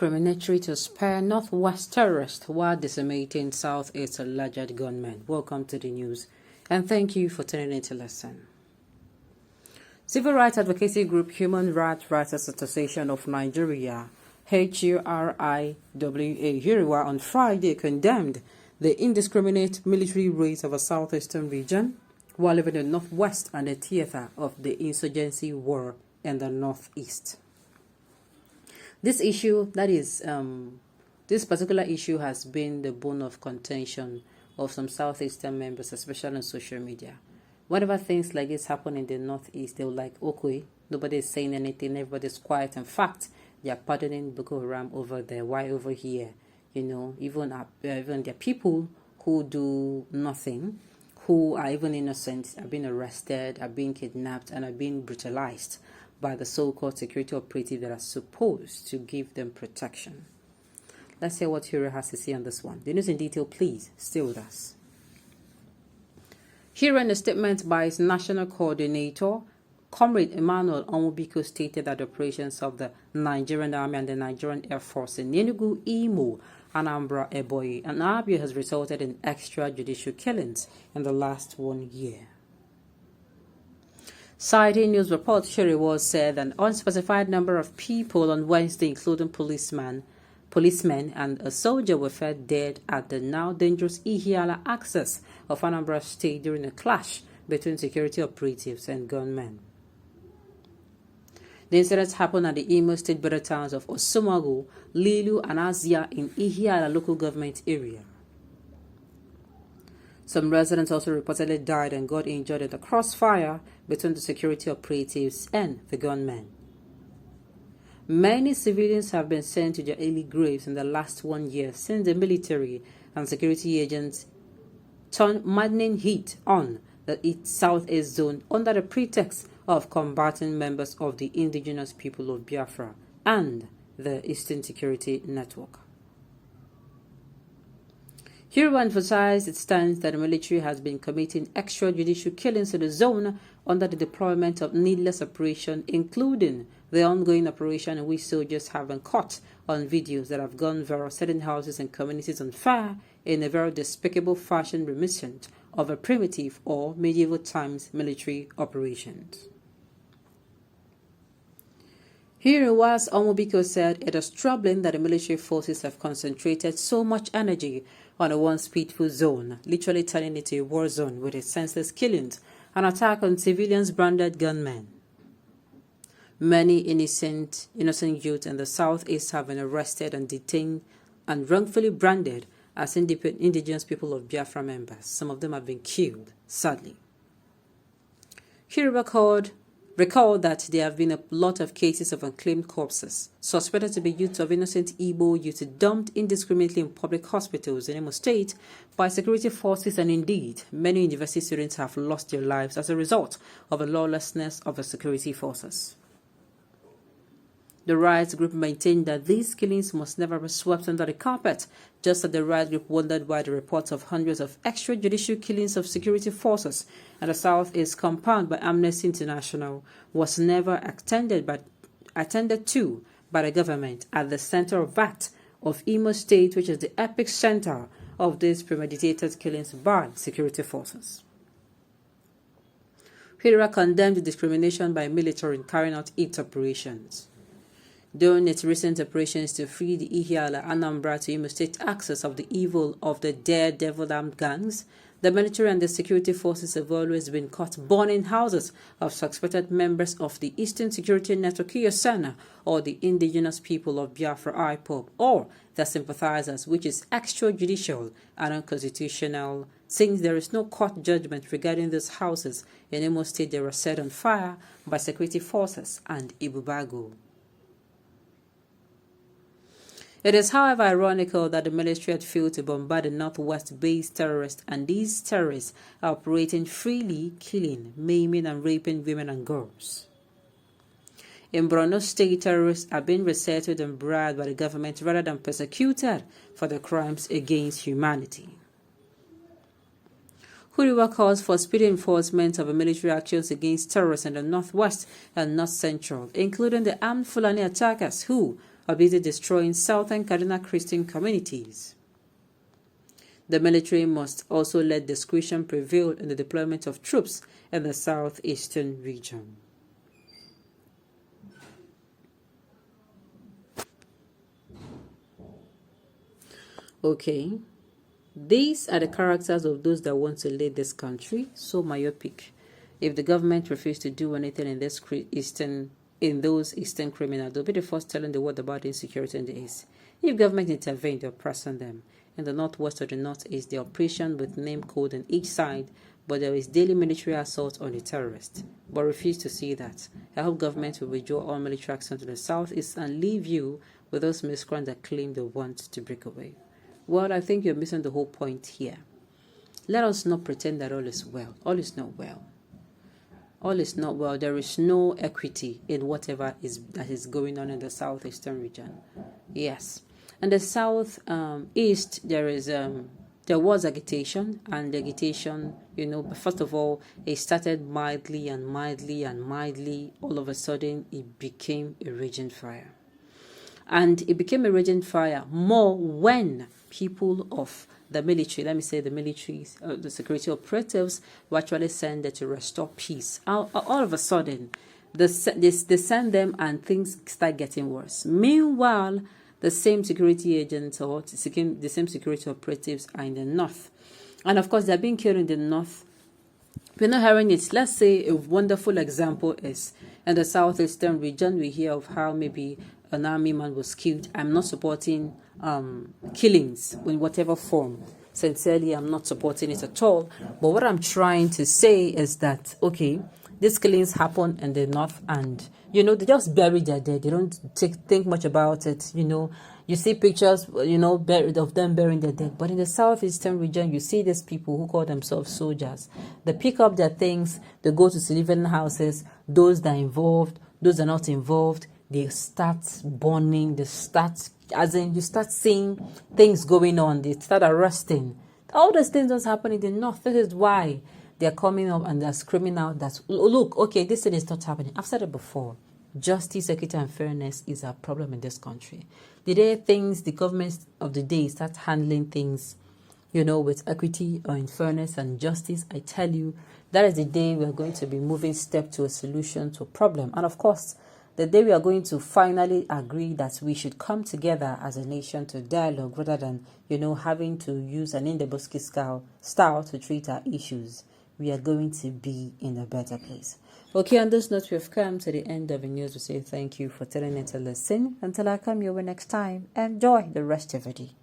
discriminatory to spare Northwest terrorists while decimating Southeast alleged gunmen. Welcome to the news, and thank you for tuning in to listen. Civil rights advocacy group Human Rights Writers Association of Nigeria, HURIWA, Hiriwa, on Friday condemned the indiscriminate military raids of a southeastern region while living in the northwest and the theater of the insurgency war in the northeast. This particular issue has been the bone of contention of some southeastern members, especially on social media. Whenever things like this happen in the northeast, they're like, okay, nobody's saying anything, everybody's quiet. In fact, they are pardoning Boko Haram over there. Why over here? You know, even there are people who do nothing, who are even innocent, are being arrested, are being kidnapped, and are being brutalized by the so-called security operatives that are supposed to give them protection. Let's hear what Hero has to say on this one. The news in detail, please stay with us. Here in a statement by its national coordinator, Comrade Emmanuel Onwubiko stated that the operations of the Nigerian Army and the Nigerian Air Force in Enugu, Imo, Anambra, Ebonyi, and Abia has resulted in extrajudicial killings in the last 1 year. Citing news reports, Shiriwa said an unspecified number of people on Wednesday, including policemen and a soldier, were found dead at the now dangerous Ihiala axis of Anambra State during a clash between security operatives and gunmen. The incidents happened at the Imo State border towns of Osomago, Lilu, and Azia in Ihiala local government area. Some residents also reportedly died and got injured in the crossfire between the security operatives and the gunmen. Many civilians have been sent to their early graves in the last 1 year since the military and security agents turned maddening heat on the southeast zone under the pretext of combating members of the indigenous people of Biafra and the Eastern Security Network. Hero emphasized its stance that the military has been committing extrajudicial killings in the zone under the deployment of needless operations, including the ongoing operation in which soldiers have been caught on videos that have gone viral, setting houses and communities on fire in a very despicable fashion reminiscent of a primitive or medieval times military operations. Here was Onwubiko said it is troubling that the military forces have concentrated so much energy on a once peaceful zone, literally turning it into a war zone with its senseless killings and attack on civilians branded gunmen. Many innocent youths in the southeast have been arrested and detained and wrongfully branded as indigenous people of Biafra members. Some of them have been killed, sadly. He recalled that there have been a lot of cases of unclaimed corpses, suspected to be youths of innocent Igbo youth dumped indiscriminately in public hospitals in Imo State by security forces, and indeed, many university students have lost their lives as a result of the lawlessness of the security forces. The rights group maintained that these killings must never be swept under the carpet, just as the rights group wondered why the reports of hundreds of extrajudicial killings of security forces in the Southeast compound by Amnesty International was never attended to by the government at the center of that of Imo State, which is the epic center of these premeditated killings by security forces. Hira condemned the discrimination by military in carrying out its operations. During its recent operations to free the Ihiala Anambra to Imo State axis of the evil of the daredevil armed gangs, the military and the security forces have always been caught burning houses of suspected members of the Eastern Security Network ESN or the indigenous people of Biafra IPOB or their sympathizers, which is extrajudicial and unconstitutional, since there is no court judgment regarding these houses. In Imo State, they were set on fire by security forces and Ibubago. It is, however, ironical that the military had failed to bombard the northwest-based terrorists, and these terrorists are operating freely, killing, maiming, and raping women and girls. In Borno State, terrorists are being resettled and bribed by the government rather than persecuted for their crimes against humanity. Huriwa calls for speedy enforcement of military actions against terrorists in the northwest and north central, including the armed Fulani attackers who are busy destroying southern Kaduna Christian communities. The military must also let discretion prevail in the deployment of troops in the southeastern region. Okay, these are the characters of those that want to lead this country, so myopic. If the government refuses to do anything in those eastern criminals, they'll be the first telling the world about insecurity in the east. If government intervene, they'll press on them. In the northwest or the northeast, the operation with name code on each side, but there is daily military assault on the terrorists. But refuse to see that. I hope government will withdraw all military action to the southeast and leave you with those miscreants that claim they want to break away. Well, I think you're missing the whole point here. Let us not pretend that all is well. All is not well. All is not well. There is no equity in whatever that is going on in the southeastern region. Yes. In the southeast, there was agitation, and the agitation, first of all, it started mildly and mildly and mildly. All of a sudden, it became a raging fire. And it became a raging fire more when people of the military, let me say the military, the security operatives, were actually sent there to restore peace. All of a sudden, they send them and things start getting worse. Meanwhile, the same security agents or the same security operatives are in the north. And of course, they're being killed in the north. We're not hearing it. Let's say a wonderful example is in the southeastern region, we hear of how maybe an army man was killed. I'm not supporting killings in whatever form. Sincerely, I'm not supporting it at all. But what I'm trying to say is that, okay, these killings happen in the north and, they just bury their dead. They don't think much about it, You see pictures, buried of them burying their dead. But in the southeastern region, you see these people who call themselves soldiers. They pick up their things, they go to civilian houses, those that are involved, those that are not involved, they start burning, you start seeing things going on, they start arresting. All those things don't happen in the north. This is why they're coming up and they're screaming out that, look, okay, this thing is not happening. I've said it before. Justice, equity, and fairness is a problem in this country. The day the government of the day start handling things, with equity or in fairness and justice, I tell you, that is the day we're going to be moving step to a solution to a problem. And of course, the day we are going to finally agree that we should come together as a nation to dialogue rather than, having to use an Indebosky style to treat our issues, we are going to be in a better place. Okay, on this note, we have come to the end of the news. We say thank you for telling it to listen. Until I come your way next time, enjoy the rest of the day.